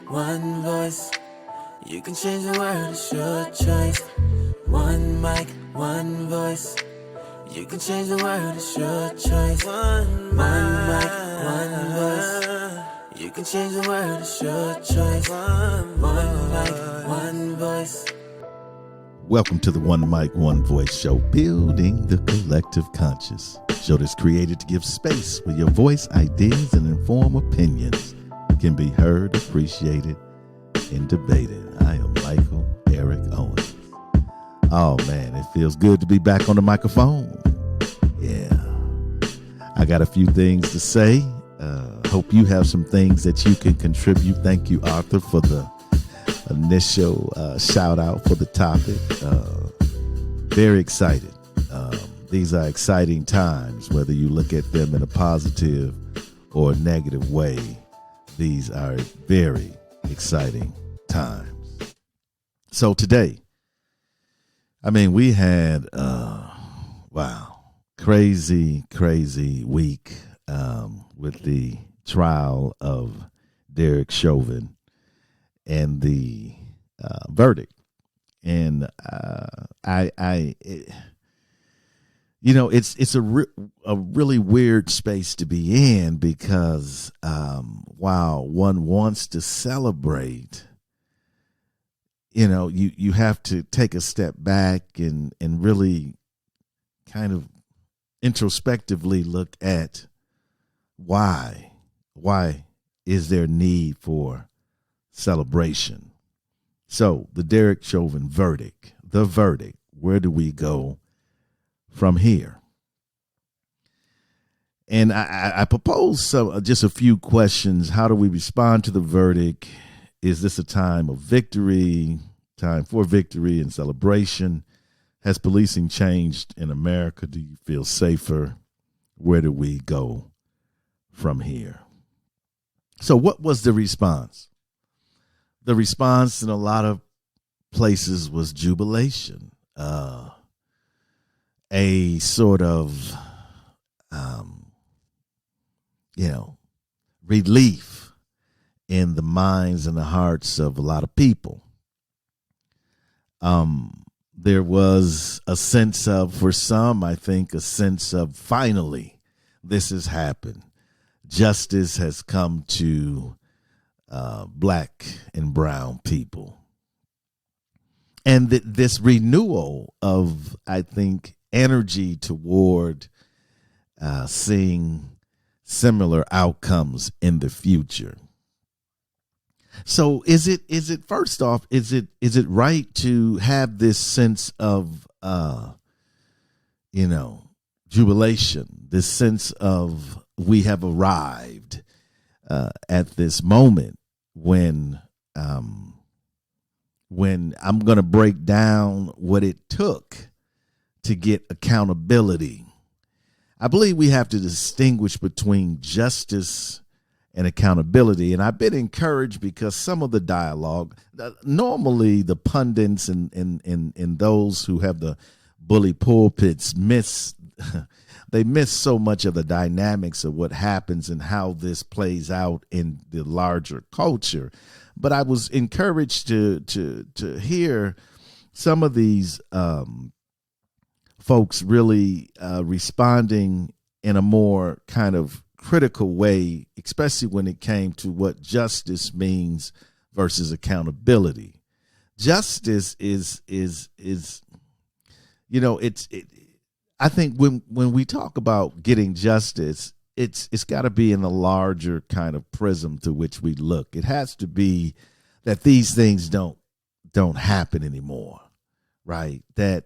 one voice. You can change the world, it's your choice. One mic, one voice. You can change the world, it's your choice. One mic, one voice. You can change the world, it's your choice. One mic, one voice. Welcome to the One Mic, One Voice show, building the collective conscious. Show that's created to give space where your voice, ideas, and informed opinions can be heard, appreciated, and debated. I am Michael Eric Owens. Oh man, it feels good to be back on the microphone. Yeah, I got a few things to say. Hope you have some things that you can contribute. Thank you, Arthur, for the initial shout out for the topic. Very excited. These are exciting times, whether you look at them in a positive or a negative way. These are very exciting times. So today, we had crazy week with the trial of Derek Chauvin and the verdict. And it's a really weird space to be in because while one wants to celebrate, you have to take a step back and really kind of introspectively look at why is there need for celebration. So the Derek Chauvin verdict, where do we go from here? And I propose just a few questions. How do we respond to the verdict? Is this a time of victory, time for victory and celebration? Has policing changed in America? Do you feel safer? Where do we go from here? So what was the response? The response in a lot of places was jubilation, a sort of, relief in the minds and the hearts of a lot of people. There was a sense of, for some, I think, a sense of finally, this has happened. Justice has come to black and brown people. And this renewal of, I think, energy toward seeing similar outcomes in the future. So is it first off, is it right to have this sense of jubilation, this sense of we have arrived at this moment when I'm going to break down what it took to get accountability? I believe we have to distinguish between justice and accountability. And I've been encouraged because some of the dialogue, normally the pundits and those who have the bully pulpits miss so much of the dynamics of what happens and how this plays out in the larger culture. But I was encouraged to hear some of these folks really responding in a more kind of critical way, especially when it came to what justice means versus accountability. Justice is I think when we talk about getting justice, it's got to be in a larger kind of prism through which we look. It has to be that these things don't happen anymore, right? That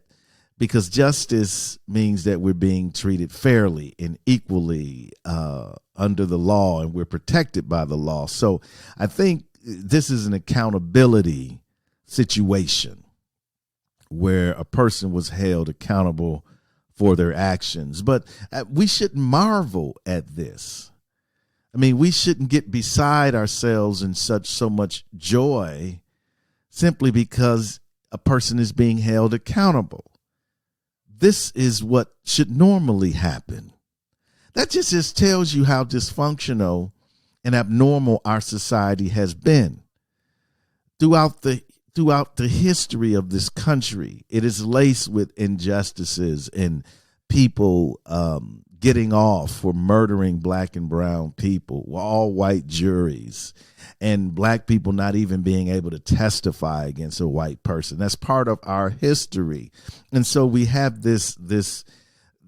because justice means that we're being treated fairly and equally under the law, and we're protected by the law. So I think this is an accountability situation where a person was held accountable for their actions. But we shouldn't marvel at this. We shouldn't get beside ourselves in so much joy simply because a person is being held accountable. This is what should normally happen. That just tells you how dysfunctional and abnormal our society has been. throughout the history of this country, it is laced with injustices and people getting off for murdering black and brown people, all white juries, and black people not even being able to testify against a white person. That's part of our history. And so we have this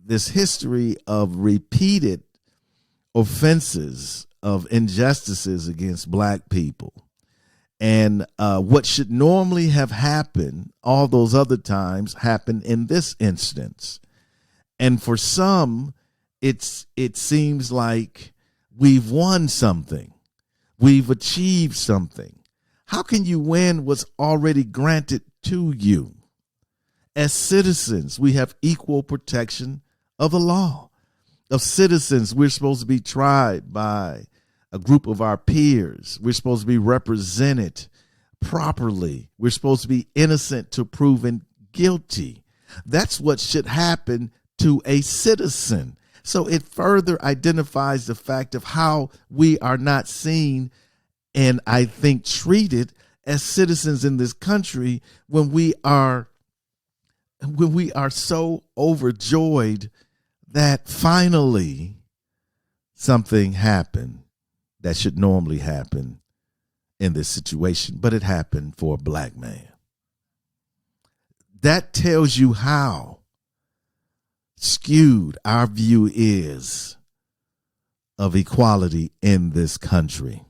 history of repeated offenses of injustices against black people. And what should normally have happened all those other times happened in this instance. And for some, it seems like we've won something. We've achieved something. How can you win what's already granted to you? As citizens, we have equal protection of the law. Of citizens, we're supposed to be tried by a group of our peers. We're supposed to be represented properly. We're supposed to be innocent till proven guilty. That's what should happen to a citizen. So it further identifies the fact of how we are not seen and I think treated as citizens in this country when we are so overjoyed that finally something happened that should normally happen in this situation, but it happened for a black man. That tells you how skewed our view is of equality in this country.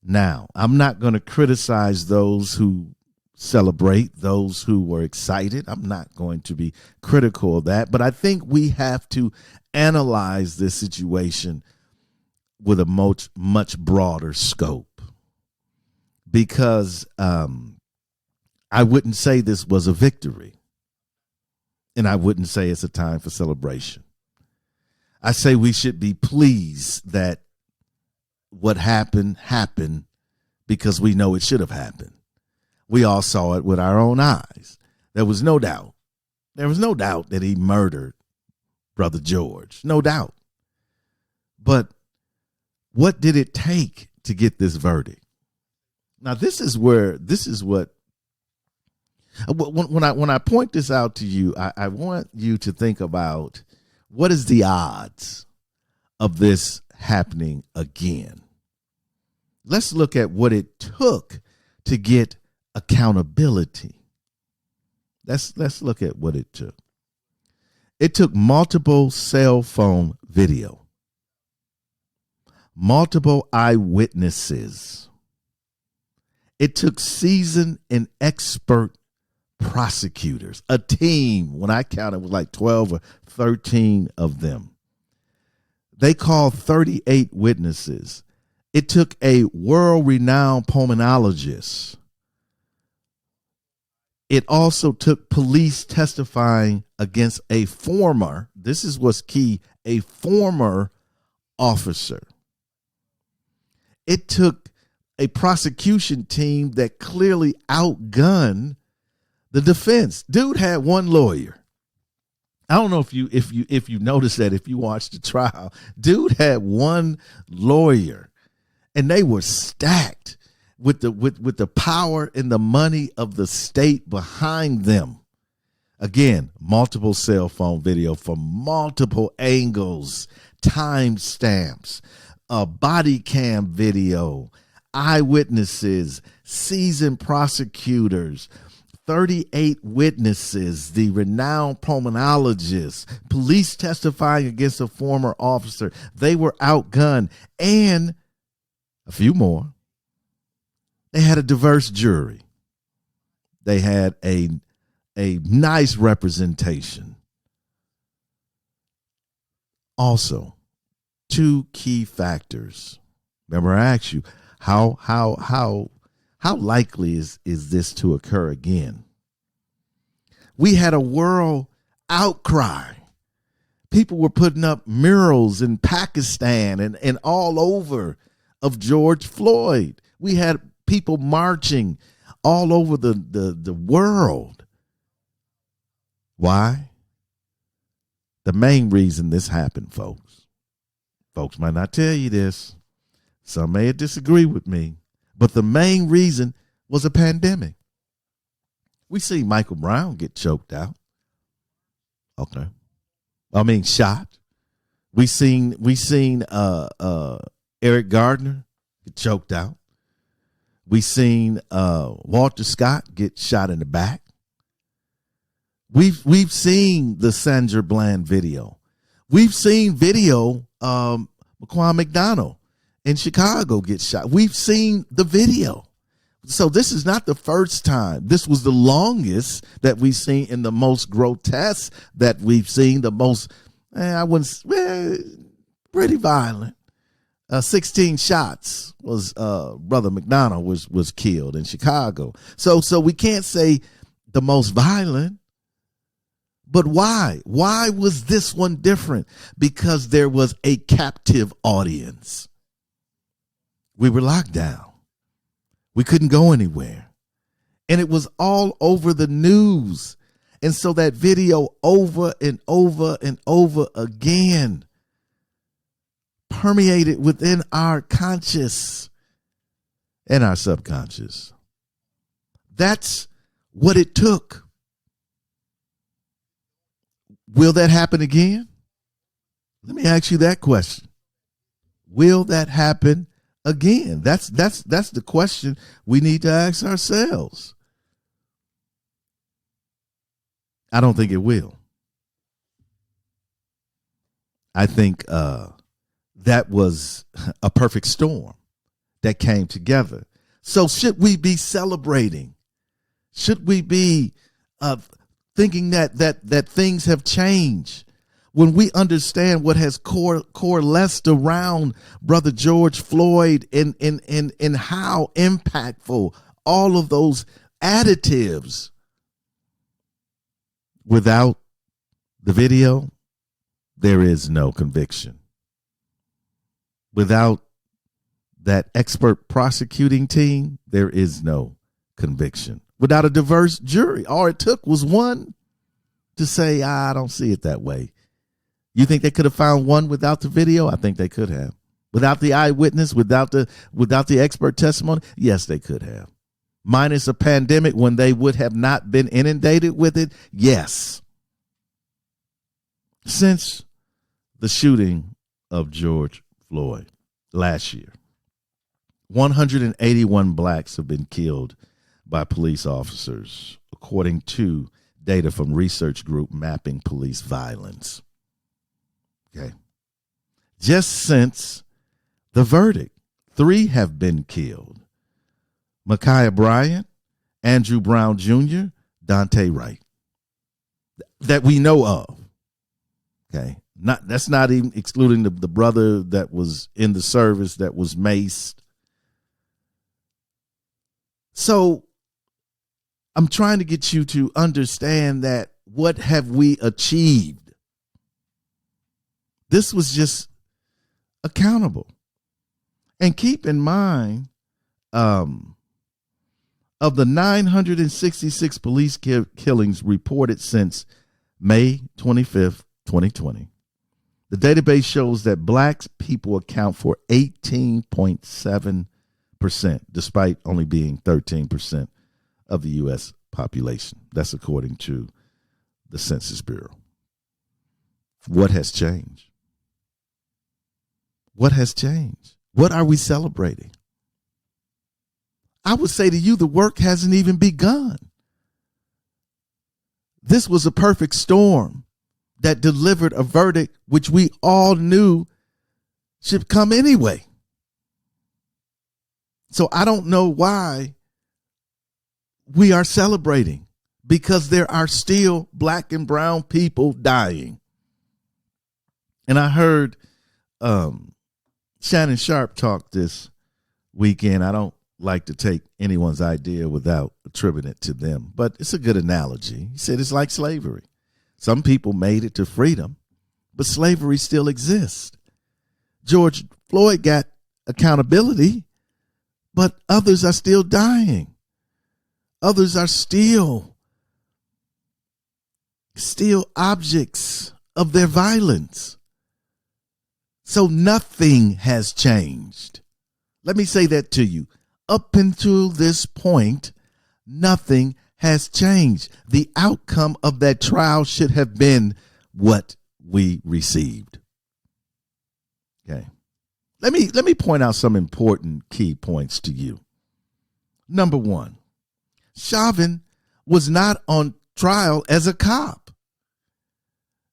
Now, I'm not going to criticize those who celebrate, those who were excited. I'm not going to be critical of that, but I think we have to analyze this situation with a much broader scope, because I wouldn't say this was a victory, and I wouldn't say it's a time for celebration. I say we should be pleased that what happened because we know it should have happened. We all saw it with our own eyes. There was no doubt. There was no doubt that he murdered Brother George. No doubt. But what did it take to get this verdict? Now, this is what, when I point this out to you, I want you to think about what is the odds of this happening again. Let's look at what it took to get accountability. Let's look at what it took. It took multiple cell phone video, multiple eyewitnesses. It took seasoned and expert prosecutors, a team. When I counted, it was like 12 or 13 of them. They called 38 witnesses. It took a world-renowned pulmonologist. It also took police testifying against a former, this is what's key, a former officer. It took a prosecution team that clearly outgunned the defense. Dude had one lawyer. I don't know if you noticed that if you watched the trial. Dude had one lawyer, and they were stacked with the power and the money of the state behind them. Again, multiple cell phone video from multiple angles, timestamps, a body cam video, eyewitnesses, seasoned prosecutors, 38 witnesses, the renowned pulmonologist, police testifying against a former officer. They were outgunned, and a few more. They had a diverse jury. They had a nice representation. Also, two key factors. Remember, I asked you, how likely is this to occur again? We had a world outcry. People were putting up murals in Pakistan and all over of George Floyd. We had people marching all over the world. Why? The main reason this happened, folks might not tell you this. Some may disagree with me. But the main reason was a pandemic. We see Michael Brown get choked out. Okay. I mean, shot. We seen Eric Gardner get choked out. We seen Walter Scott get shot in the back. We've seen the Sandra Bland video. We've seen video Laquan McDonald in Chicago get shot. We've seen the video. So this is not the first time. This was the longest that we've seen and the most grotesque that we've seen, the most, pretty violent. 16 shots was Brother McDonald was killed in Chicago. So we can't say the most violent. But why? Why was this one different? Because there was a captive audience. We were locked down. We couldn't go anywhere. And it was all over the news. And so that video over and over and over again permeated within our conscious and our subconscious. That's what it took. Will that happen again? Let me ask you that question. Will that happen again? That's the question we need to ask ourselves. I don't think it will. I think that was a perfect storm that came together. So should we be celebrating? Should we be thinking that things have changed? When we understand what has coalesced around Brother George Floyd and how impactful all of those additives. Without the video, there is no conviction. Without that expert prosecuting team, there is no conviction. Without a diverse jury, all it took was one to say, I don't see it that way. You think they could have found one without the video? I think they could have. Without the eyewitness, without the expert testimony? Yes, they could have. Minus a pandemic when they would have not been inundated with it? Yes. Since the shooting of George Floyd last year, 181 blacks have been killed by police officers, according to data from research group Mapping Police Violence. Okay. Just since the verdict, 3 have been killed. Ma'Khia Bryant, Andrew Brown Jr., Dante Wright. That we know of. Okay. That's not even excluding the brother that was in the service that was maced. So I'm trying to get you to understand that what have we achieved? This was just accountable. And keep in mind, of the 966 police killings reported since May 25th, 2020, the database shows that black people account for 18.7%, despite only being 13% of the U.S. population. That's according to the Census Bureau. What has changed? What has changed? What are we celebrating? I would say to you, the work hasn't even begun. This was a perfect storm that delivered a verdict which we all knew should come anyway. So I don't know why we are celebrating, because there are still black and brown people dying. And I heard Shannon Sharp talk this weekend. I don't like to take anyone's idea without attributing it to them, but it's a good analogy. He said it's like slavery. Some people made it to freedom, but slavery still exists. George Floyd got accountability, but others are still dying. Others are still objects of their violence. So nothing has changed. Let me say that to you. up until this point, nothing has changed. The outcome of that trial should have been what we received. Okay. Let me point out some important key points to you. Number one, Chauvin was not on trial as a cop.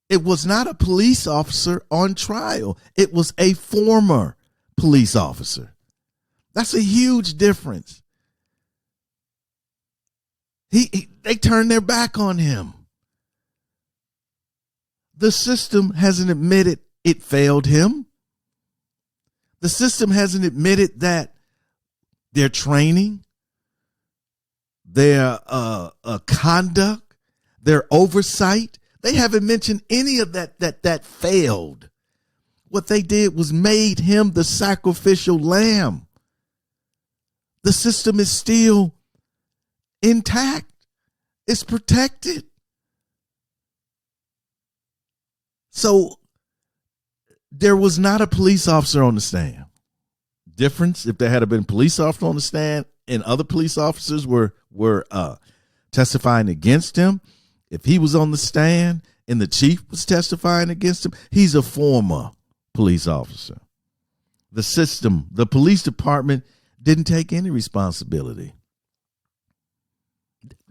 It was not a police officer on trial. It was a former police officer. That's a huge difference. They turned their back on him. The system hasn't admitted it failed him. The system hasn't admitted that their training, their conduct, their oversight, they haven't mentioned any of that failed. What they did was made him the sacrificial lamb. The system is still intact. It's protected. So there was not a police officer on the stand. Difference if there had been police officer on the stand and other police officers were testifying against him. If he was on the stand and the chief was testifying against him, he's a former police officer. The system, the police department didn't take any responsibility.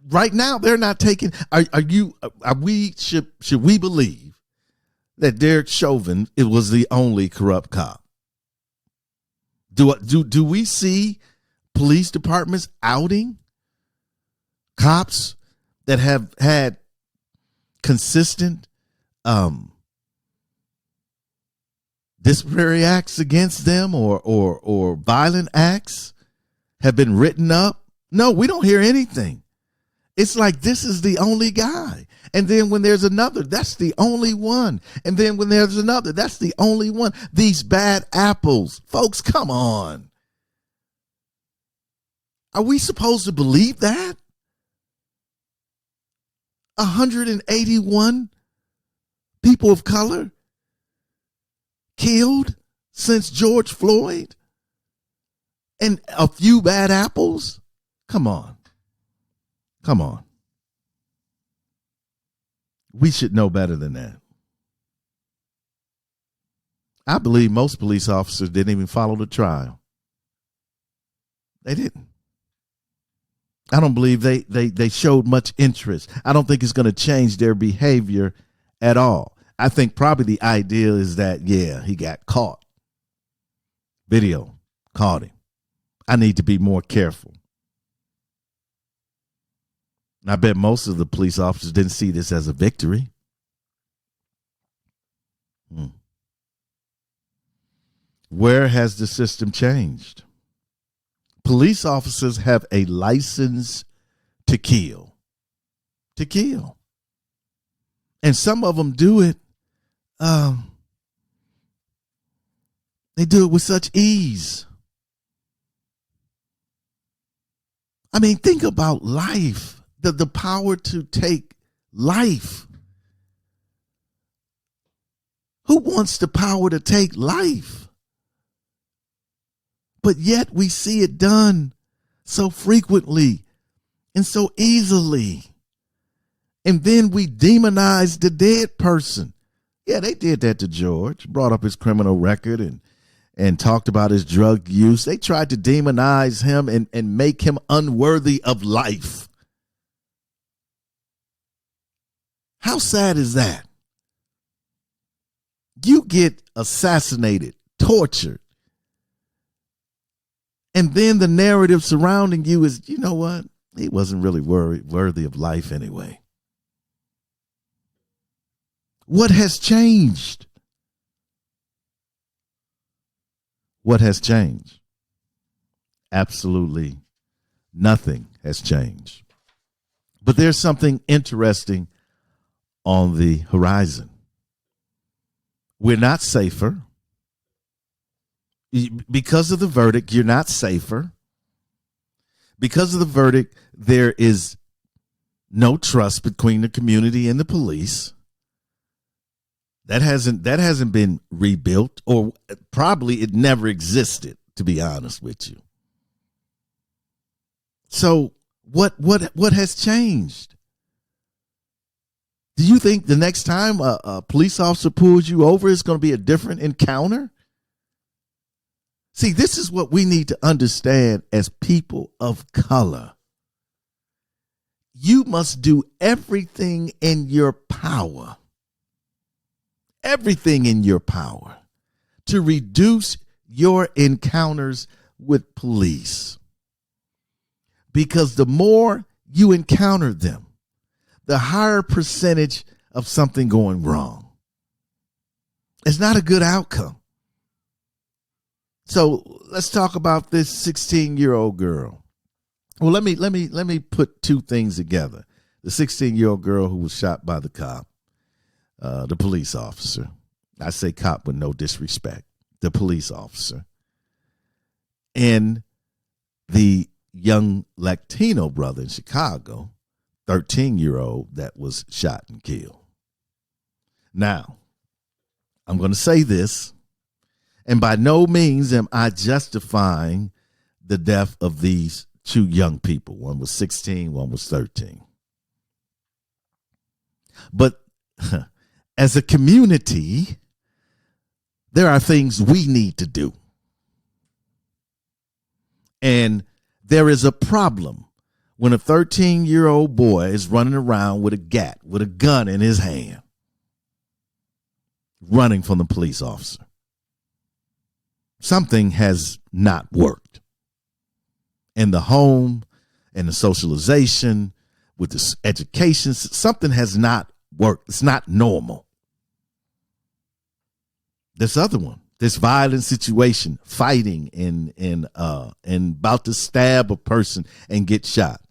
Right now, they're not taking. Should we believe that Derek Chauvin was the only corrupt cop? Do we see police departments outing cops that have had consistent disciplinary acts against them or violent acts have been written up? No, we don't hear anything. It's like this is the only guy. And then when there's another, that's the only one. And then when there's another, that's the only one. These bad apples. Folks, come on. Are we supposed to believe that? 181 people of color killed since George Floyd? And a few bad apples? Come on. Come on. We should know better than that. I believe most police officers didn't even follow the trial. They didn't. I don't believe they showed much interest. I don't think it's going to change their behavior at all. I think probably the idea is that, yeah, he got caught. Video caught him. I need to be more careful. And I bet most of the police officers didn't see this as a victory. Where has the system changed? Police officers have a license to kill. To kill. And some of them do it. They do it with such ease. I mean, think about life. The power to take life. Who wants the power to take life? But yet we see it done so frequently and so easily. And then we demonize the dead person. Yeah, they did that to George, brought up his criminal record and talked about his drug use. They tried to demonize him and make him unworthy of life. How sad is that? You get assassinated, tortured, and then the narrative surrounding you is, you know what? He wasn't really worthy of life anyway. What has changed? What has changed? Absolutely nothing has changed. But there's something interesting on the horizon. We're not safer. Because of the verdict, you're not safer. Because of the verdict, there is no trust between the community and the police. That hasn't been rebuilt, or probably it never existed, to be honest with you. So what has changed? Do you think the next time a police officer pulls you over, it's going to be a different encounter? See, this is what we need to understand as people of color. You must do everything in your power, to reduce your encounters with police. Because the more you encounter them, the higher percentage of something going wrong. It's not a good outcome. So let's talk about this 16-year-old girl. Well, let me put two things together. The 16-year-old girl who was shot by the cop, the police officer. I say cop with no disrespect. The police officer. And the young Latino brother in Chicago, 13-year-old that was shot and killed. Now, I'm going to say this, and by no means am I justifying the death of these two young people. One was 16, one was 13. But as a community, there are things we need to do. And there is a problem when a 13-year-old boy is running around with a gun in his hand, running from the police officer. Something has not worked. In the home, in the socialization, with the education, something has not worked. It's not normal. This other one, this violent situation, fighting and about to stab a person and get shot.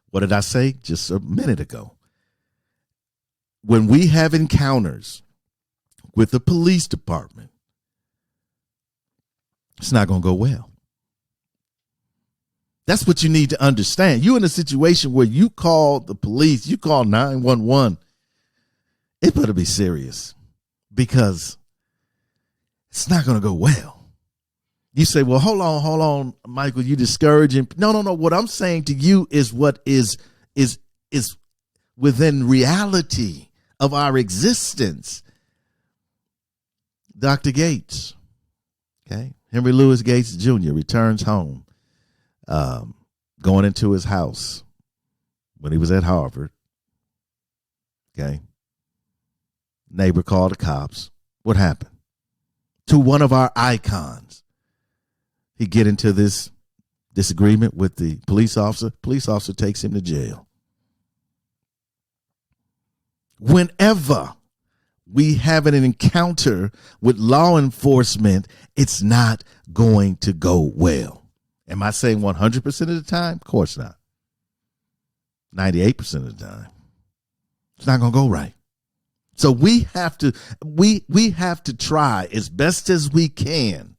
What did I say just a minute ago? When we have encounters with the police department, it's not going to go well. That's what you need to understand. You're in a situation where you call the police, you call 911. It better be serious, because it's not going to go well. You say, well, hold on, Michael, you discouraging. No. What I'm saying to you is what is within reality of our existence. Dr. Gates, okay, Henry Louis Gates Jr. returns home, going into his house when he was at Harvard. Okay. Neighbor called the cops. What happened? To one of our icons. He get into this disagreement with the police officer. Police officer takes him to jail. Whenever we have an encounter with law enforcement, it's not going to go well. Am I saying 100% of the time? Of course not. 98% of the time. It's not going to go right. So we have to try as best as we can.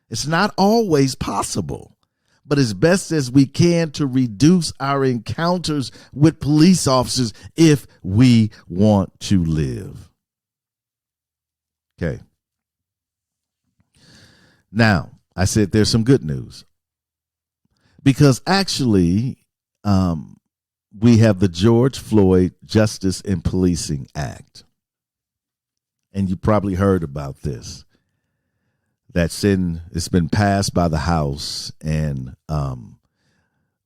It's not always possible, but as best as we can to reduce our encounters with police officers if we want to live. Okay. Now, I said there's some good news, because actually we have the George Floyd Justice in Policing Act. And you probably heard about this. It's been passed by the House and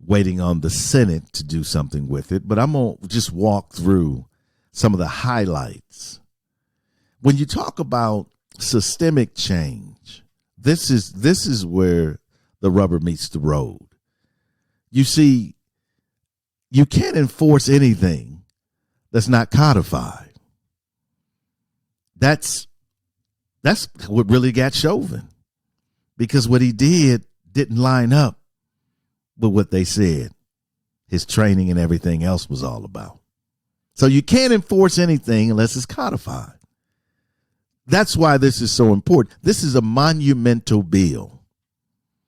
waiting on the Senate to do something with it. But I'm going to just walk through some of the highlights. When you talk about systemic change, this is where the rubber meets the road. You see, you can't enforce anything that's not codified. That's what really got Chauvin, because what he didn't line up with what they said his training and everything else was all about. So you can't enforce anything unless it's codified. That's why this is so important. This is a monumental bill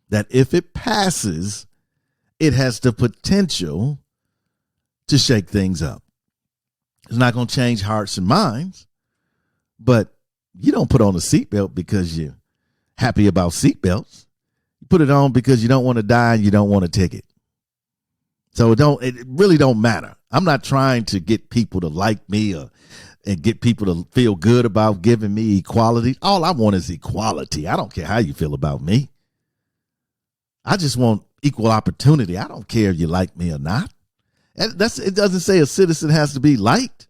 that if it passes, it has the potential to shake things up. It's not going to change hearts and minds, but you don't put on a seatbelt because you're happy about seatbelts. You put it on because you don't want to die and you don't want a ticket. So it really don't matter. I'm not trying to get people to like me and get people to feel good about giving me equality. All I want is equality. I don't care how you feel about me. I just want equal opportunity. I don't care if you like me or not. And it doesn't say a citizen has to be liked.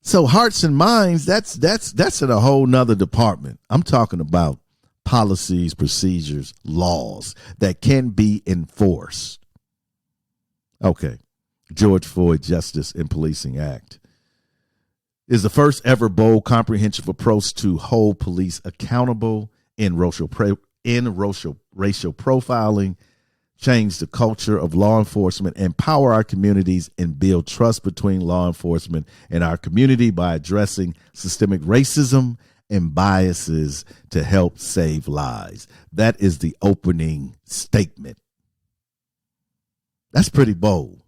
So hearts and minds, that's in a whole nother department. I'm talking about policies, procedures, laws that can be enforced. Okay. George Floyd Justice in Policing Act is the first ever bold, comprehensive approach to hold police accountable in racial profiling, change the culture of law enforcement, empower our communities, and build trust between law enforcement and our community by addressing systemic racism and biases to help save lives. That is the opening statement. That's pretty bold.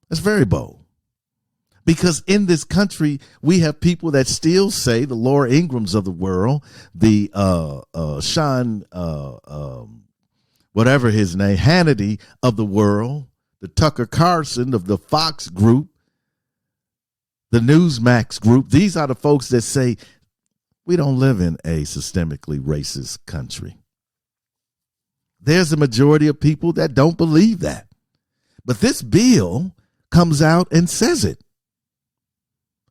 That's very bold. Because in this country, we have people that still say, the Laura Ingrams of the world, the Sean, whatever his name, Hannity of the world, the Tucker Carlson of the Fox group, the Newsmax group. These are the folks that say we don't live in a systemically racist country. There's a majority of people that don't believe that. But this bill comes out and says it.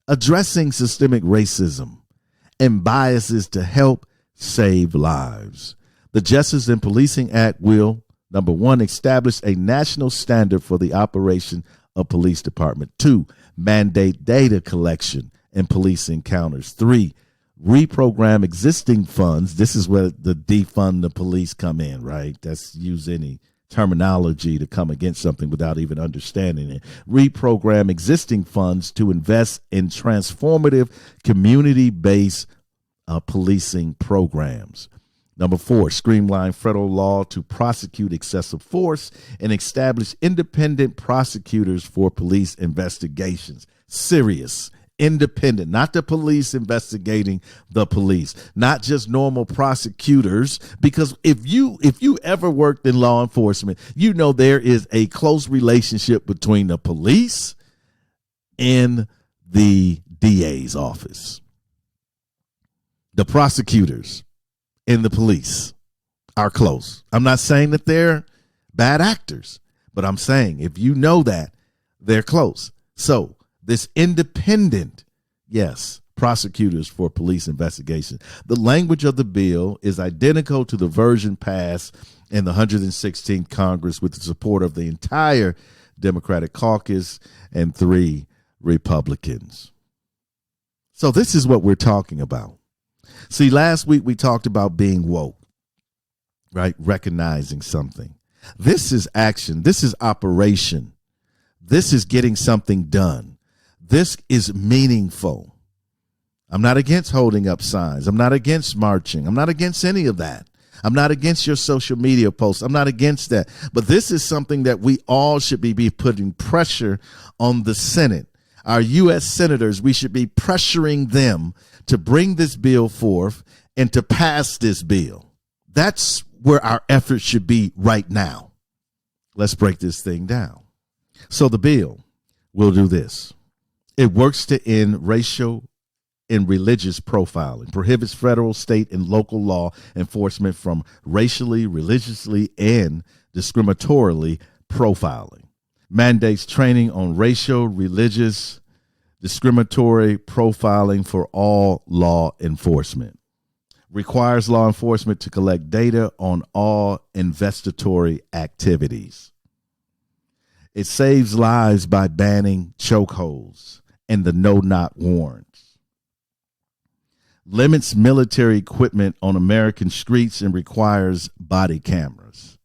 Addressing systemic racism and biases to help save lives. The Justice in Policing Act will, number one, establish a national standard for the operation of police department. 2, mandate data collection and police encounters. 3, reprogram existing funds. This is where the defund the police come in, right? That's use any terminology to come against something without even understanding it. Reprogram existing funds to invest in transformative community-based policing programs. Number 4, streamline federal law to prosecute excessive force and establish independent prosecutors for police investigations. Serious, independent, not the police investigating the police, not just normal prosecutors. Because if you ever worked in law enforcement, you know there is a close relationship between the police and the DA's office. The prosecutors and the police are close. I'm not saying that they're bad actors, but I'm saying if you know that, they're close. So this independent, yes, prosecutors for police investigation. The language of the bill is identical to the version passed in the 116th Congress with the support of the entire Democratic caucus and 3 Republicans. So this is what we're talking about. See, last week we talked about being woke, right? Recognizing something. This is action. This is operation. This is getting something done. This is meaningful. I'm not against holding up signs. I'm not against marching. I'm not against any of that. I'm not against your social media posts. I'm not against that. But this is something that we all should be putting pressure on the Senate. Our U.S. senators, we should be pressuring them to bring this bill forth and to pass this bill. That's where our efforts should be right now. Let's break this thing down. So the bill will do this. It works to end racial and religious profiling, prohibits federal, state, and local law enforcement from racially, religiously, and discriminatorily profiling, mandates training on racial, religious, discriminatory profiling for all law enforcement, requires law enforcement to collect data on all investigatory activities. It saves lives by banning chokeholds and the no-knock warrants, limits military equipment on American streets and requires body cameras.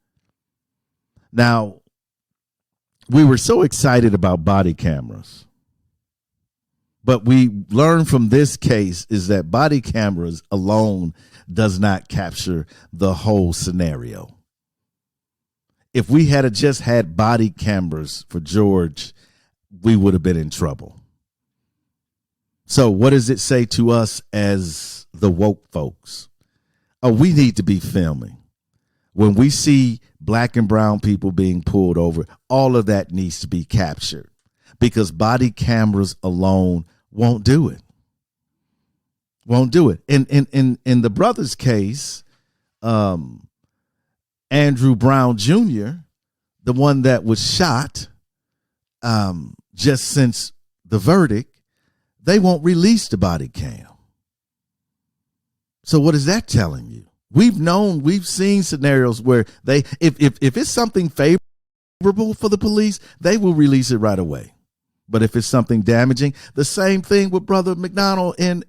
Now, we were so excited about body cameras, but we learned from this case is that body cameras alone does not capture the whole scenario. If we had just had body cameras for George, we would have been in trouble. So what does it say to us as the woke folks? Oh, we need to be filming. When we see black and brown people being pulled over, all of that needs to be captured because body cameras alone won't do it. Won't do it. In the brother's case, Andrew Brown Jr., the one that was shot just since the verdict, they won't release the body cam. So what is that telling you? We've seen scenarios where they, if it's something favorable for the police, they will release it right away. But if it's something damaging, the same thing with Brother McDonald in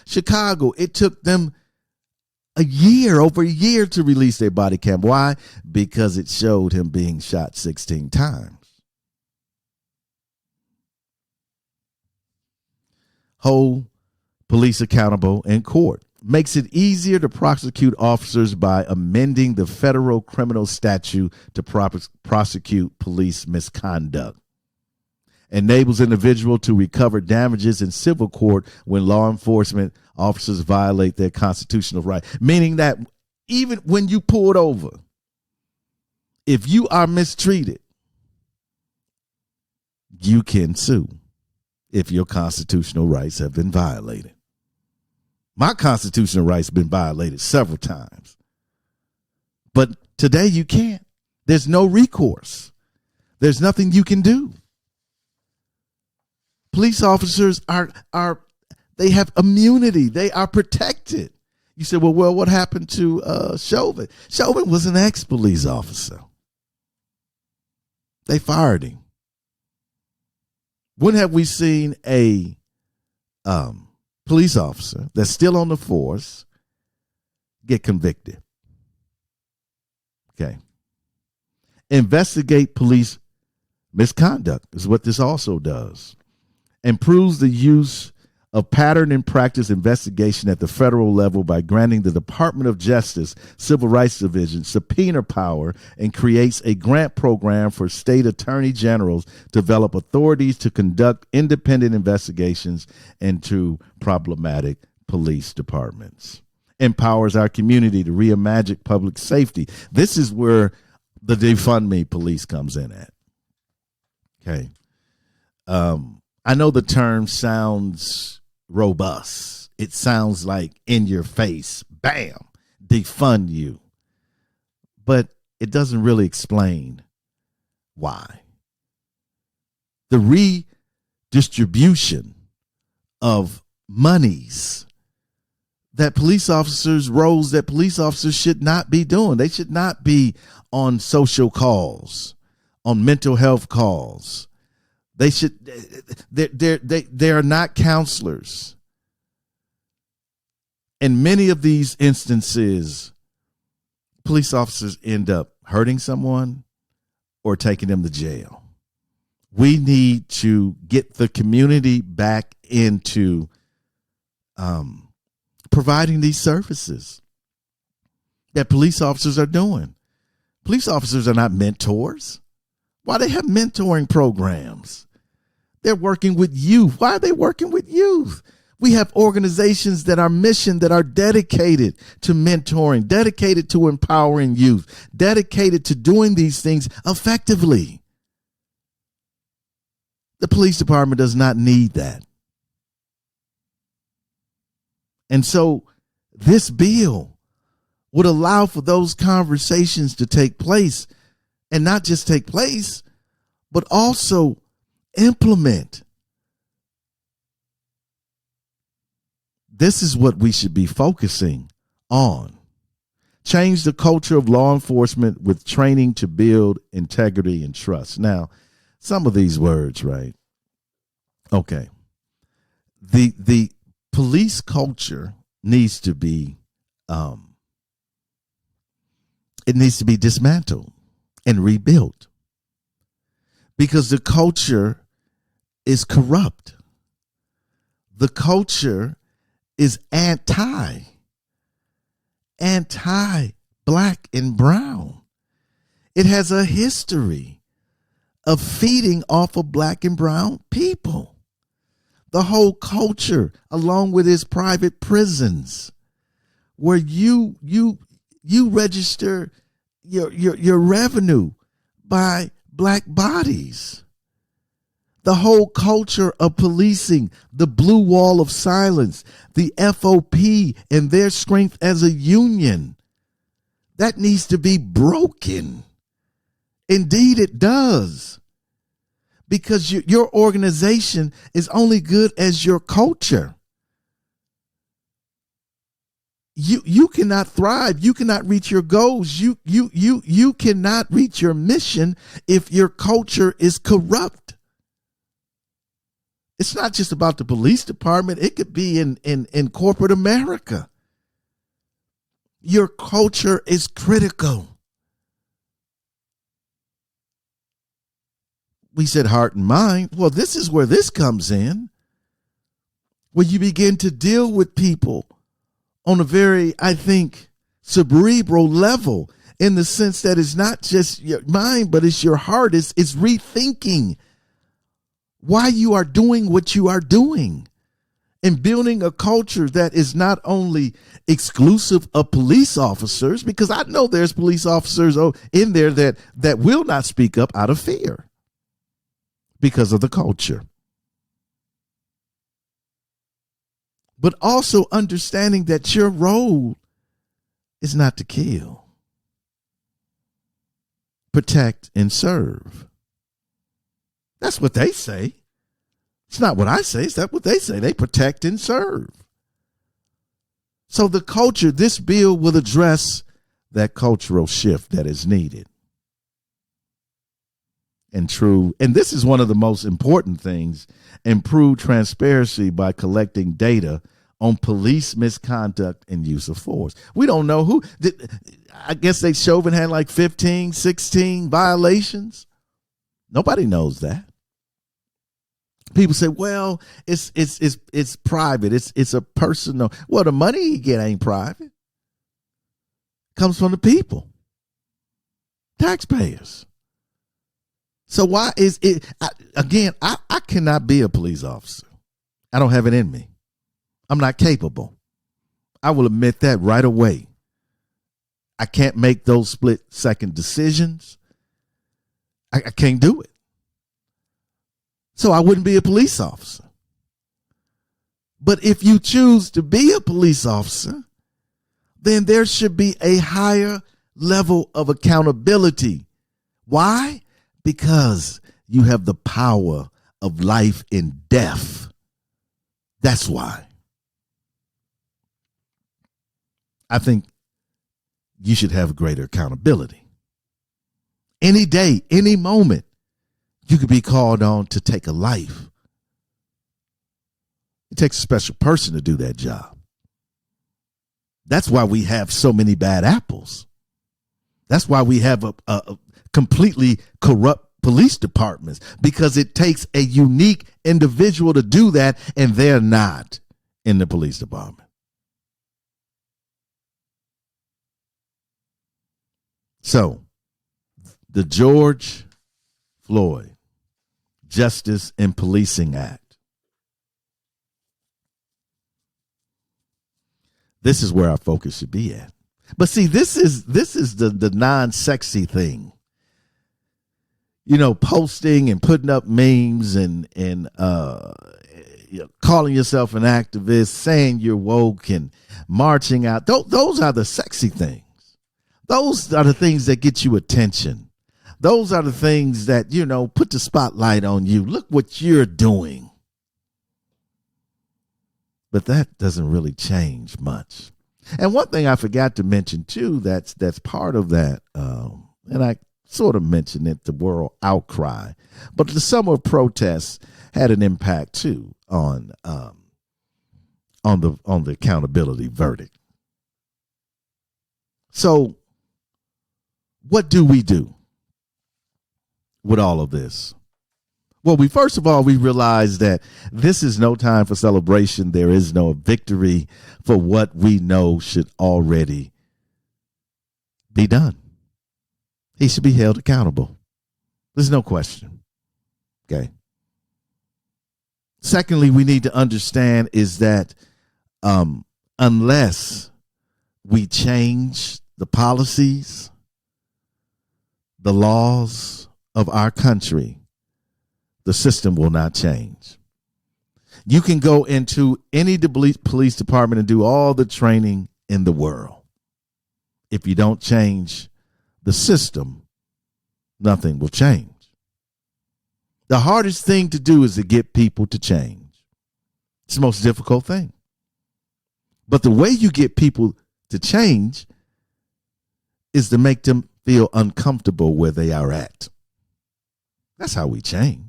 Chicago. It took them over a year to release their body cam. Why? Because it showed him being shot 16 times. Hold police accountable in court. Makes it easier to prosecute officers by amending the federal criminal statute to prosecute police misconduct. Enables individual to recover damages in civil court when law enforcement officers violate their constitutional right. Meaning that even when you pulled over, if you are mistreated, you can sue if your constitutional rights have been violated. My constitutional rights have been violated several times. But today you can't. There's no recourse. There's nothing you can do. Police officers they have immunity. They are protected. You said, well, what happened to Chauvin? Chauvin was an ex-police officer. They fired him. When have we seen a police officer that's still on the force get convicted? Okay. Investigate police misconduct is what this also does. Improves the use of pattern and practice investigation at the federal level by granting the Department of Justice Civil Rights Division subpoena power and creates a grant program for state attorney generals to develop authorities to conduct independent investigations into problematic police departments. Empowers our community to reimagine public safety. This is where the defund me police comes in at. Okay. I know the term sounds robust. It sounds like in your face, bam, defund you. But it doesn't really explain why. The redistribution of monies that police officers, roles that police officers should not be doing. They should not be on social calls, on mental health calls. They should. They are not counselors. In many of these instances, police officers end up hurting someone or taking them to jail. We need to get the community back into providing these services that police officers are doing. Police officers are not mentors. Why they have mentoring programs? They're working with youth. Why are they working with youth? We have organizations that are mission, that are dedicated to mentoring, dedicated to empowering youth, dedicated to doing these things effectively. The police department does not need that. And so this bill would allow for those conversations to take place, and not just take place, but also implement. This is what we should be focusing on. Change the culture of law enforcement with training to build integrity and trust. Now, some of these words, right? Okay. The police culture needs to be it needs to be dismantled and rebuilt, because the culture is corrupt. The culture is anti black and brown. It has a history of feeding off of black and brown people. The whole culture, along with its private prisons, where you register your revenue by black bodies. The whole culture of policing, the blue wall of silence, the FOP and their strength as a union, that needs to be broken. Indeed, it does. Because your organization is only good as your culture. You cannot thrive. You cannot reach your goals. You cannot reach your mission if your culture is corrupt. It's not just about the police department. It could be in corporate America. Your culture is critical. We said heart and mind. Well, this is where this comes in. Where you begin to deal with people on a very, I think, cerebral level, in the sense that it's not just your mind, but it's your heart. It's rethinking why you are doing what you are doing, and building a culture that is not only exclusive of police officers, because I know there's police officers in there that will not speak up out of fear because of the culture. But also understanding that your role is not to kill, protect, and serve. That's what they say. It's not what I say. It's not what they say. They protect and serve. So the culture, this bill will address that cultural shift that is needed. And true. And this is one of the most important things: improve transparency by collecting data on police misconduct and use of force. We don't know who. I guess Chauvin had like 15, 16 violations. Nobody knows that. People say, well, it's private. It's a personal. Well, the money he get ain't private. It comes from the people, taxpayers. So why is it, I cannot be a police officer. I don't have it in me. I'm not capable. I will admit that right away. I can't make those split-second decisions. I can't do it. So I wouldn't be a police officer. But if you choose to be a police officer, then there should be a higher level of accountability. Why? Because you have the power of life and death. That's why. I think you should have greater accountability. Any day, any moment, you could be called on to take a life. It takes a special person to do that job. That's why we have so many bad apples. That's why we have a completely corrupt police departments, because it takes a unique individual to do that, and they're not in the police department. So, the George Floyd Justice and Policing Act. This is where our focus should be at. But see, this is the non-sexy thing. You know, posting and putting up memes and calling yourself an activist, saying you're woke and marching out. Those are the sexy things. Those are the things that get you attention. Those are the things that, put the spotlight on you. Look what you're doing. But that doesn't really change much. And one thing I forgot to mention, too, that's part of that, and I sort of mentioned it, the world outcry. But the summer of protests had an impact, too, on the accountability verdict. So what do we do with all of this? Well, first of all, we realize that this is no time for celebration. There is no victory for what we know should already be done. He should be held accountable. There's no question. Okay. Secondly, we need to understand is that unless we change the policies, the laws of our country, the system will not change. You can go into any police department and do all the training in the world. If you don't change the system, nothing will change. The hardest thing to do is to get people to change. It's the most difficult thing. But the way you get people to change is to make them feel uncomfortable where they are at. That's how we change.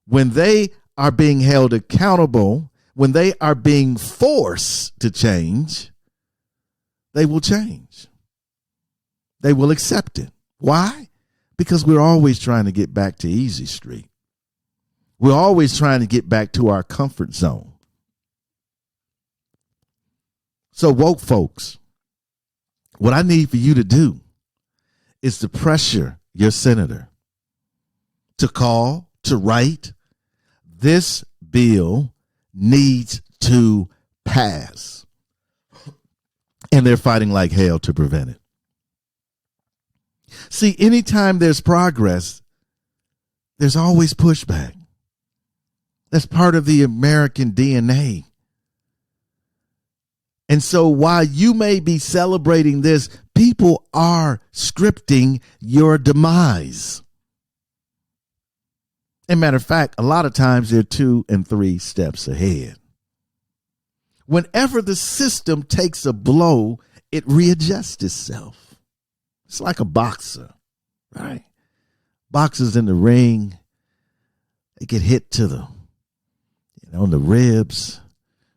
When they are being held accountable, when they are being forced to change, they will change. They will accept it. Why? Because we're always trying to get back to easy street. We're always trying to get back to our comfort zone. So woke folks, what I need for you to do is to pressure your senator to call, to write, this bill needs to pass. And they're fighting like hell to prevent it. See, anytime there's progress, there's always pushback. That's part of the American DNA. And so while you may be celebrating this, people are scripting your demise. As a matter of fact, a lot of times they're 2 and 3 steps ahead. Whenever the system takes a blow, it readjusts itself. It's like a boxer, right? Boxers in the ring, they get hit to the, the ribs.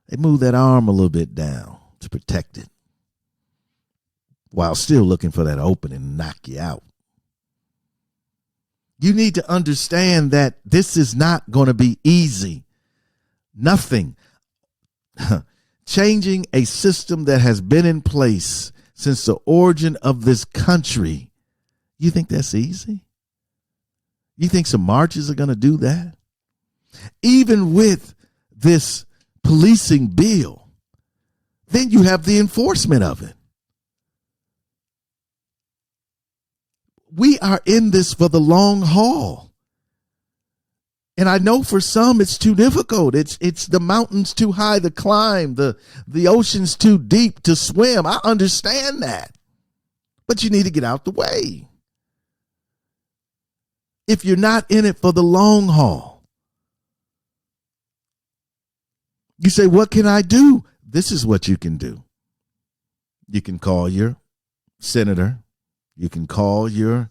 They move that arm a little bit down to protect it while still looking for that opening to knock you out. You need to understand that this is not going to be easy. Nothing. Changing a system that has been in place since the origin of this country, you think that's easy? You think some marches are going to do that? Even with this policing bill, then you have the enforcement of it. We are in this for the long haul. And I know for some it's too difficult. It's the mountains too high to climb, the ocean's too deep to swim. I understand that. But you need to get out the way. If you're not in it for the long haul. You say, what can I do? This is what you can do. You can call your senator. You can call your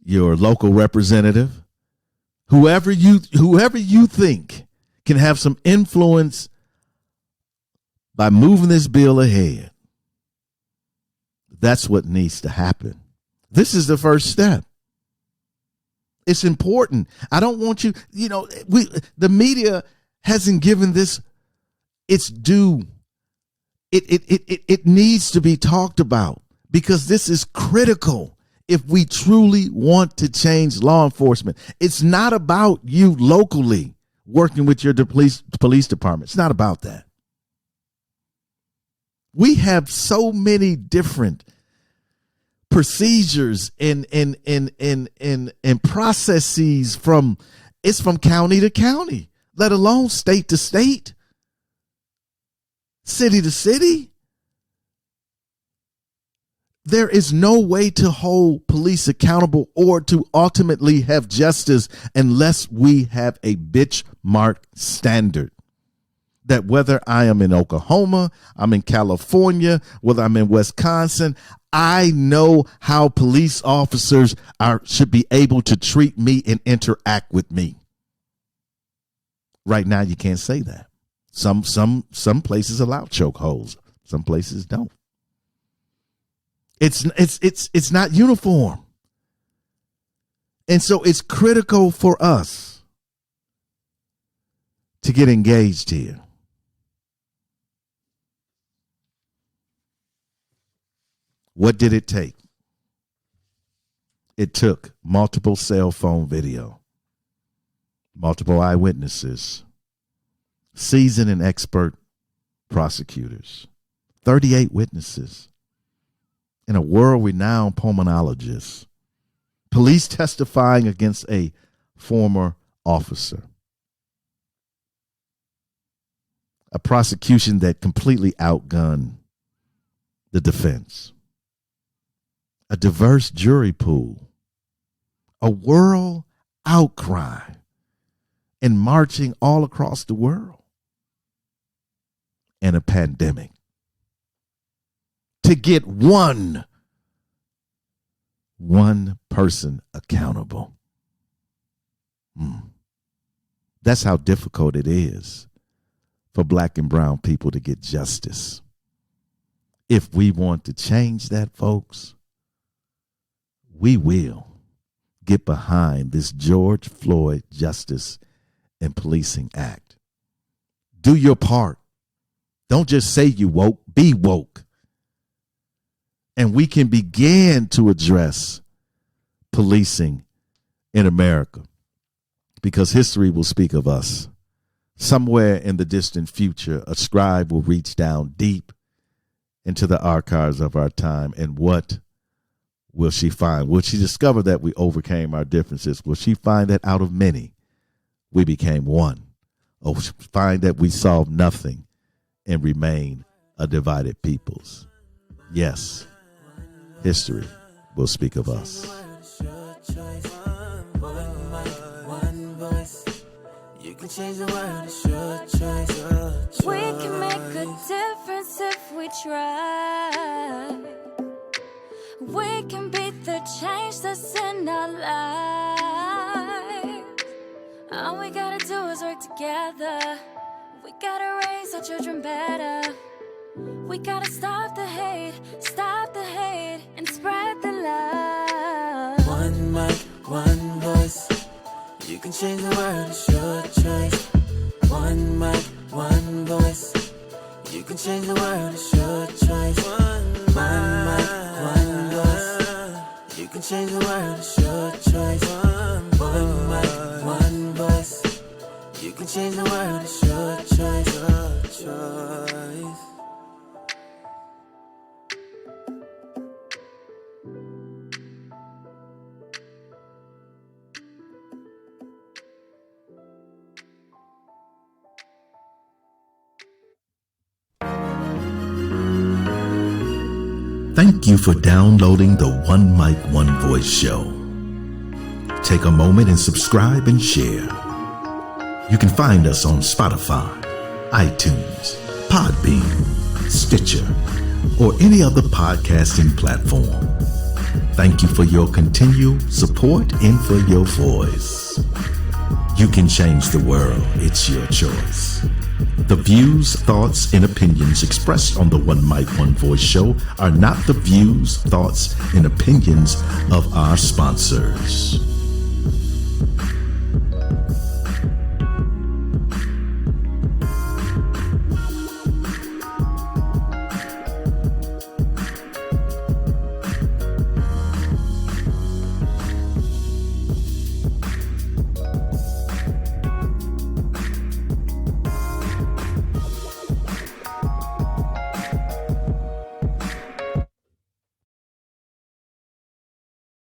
local representative, whoever you think can have some influence by moving this bill ahead. That's what needs to happen. This is the first step. It's important. I don't want you, the media hasn't given this its due. It needs to be talked about because this is critical if we truly want to change law enforcement. It's not about you locally working with your police department. It's not about that. We have so many different procedures and processes from county to county, let alone state to state, city to city. There is no way to hold police accountable or to ultimately have justice unless we have a benchmark standard. That whether I am in Oklahoma, I'm in California, whether I'm in Wisconsin, I know how police officers should be able to treat me and interact with me. Right now, you can't say that. Some places allow chokeholds. Some places don't. It's not uniform. And so it's critical for us to get engaged here. What did it take? It took multiple cell phone video, multiple eyewitnesses, seasoned and expert prosecutors, 38 witnesses, and a world-renowned pulmonologist, police testifying against a former officer, a prosecution that completely outgunned the defense, a diverse jury pool, a world outcry, and marching all across the world, and a pandemic. To get one person accountable. That's how difficult it is for black and brown people to get justice. If we want to change that, folks, we will get behind this George Floyd Justice and Policing Act. Do your part. Don't just say you woke, be woke. And we can begin to address policing in America, because history will speak of us. Somewhere in the distant future, a scribe will reach down deep into the archives of our time, and what will she find? Will she discover that we overcame our differences? Will she find that out of many, we became one? Or find that we solved nothing and remain a divided peoples? Yes, history will speak of us. You can change the world, it's your choice. We can make a difference if we try. We can be the change that's in our lives. All we gotta do is work together. We gotta raise our children better. We gotta stop the hate, and spread the love. One mic, one voice. You can change the world, it's your choice. One mic, one voice. You can change the world, it's your choice. One mic, one voice. You can change the world, it's your choice. One mic, one voice. You can change the world, it's your choice. Your choice. Thank you for downloading the One Mic, One Voice show. Take a moment and subscribe and share. You can find us on Spotify, iTunes, Podbean, Stitcher, or any other podcasting platform. Thank you for your continued support and for your voice. You can change the world. It's your choice. The views, thoughts, and opinions expressed on the One Mic, One Voice show are not the views, thoughts, and opinions of our sponsors.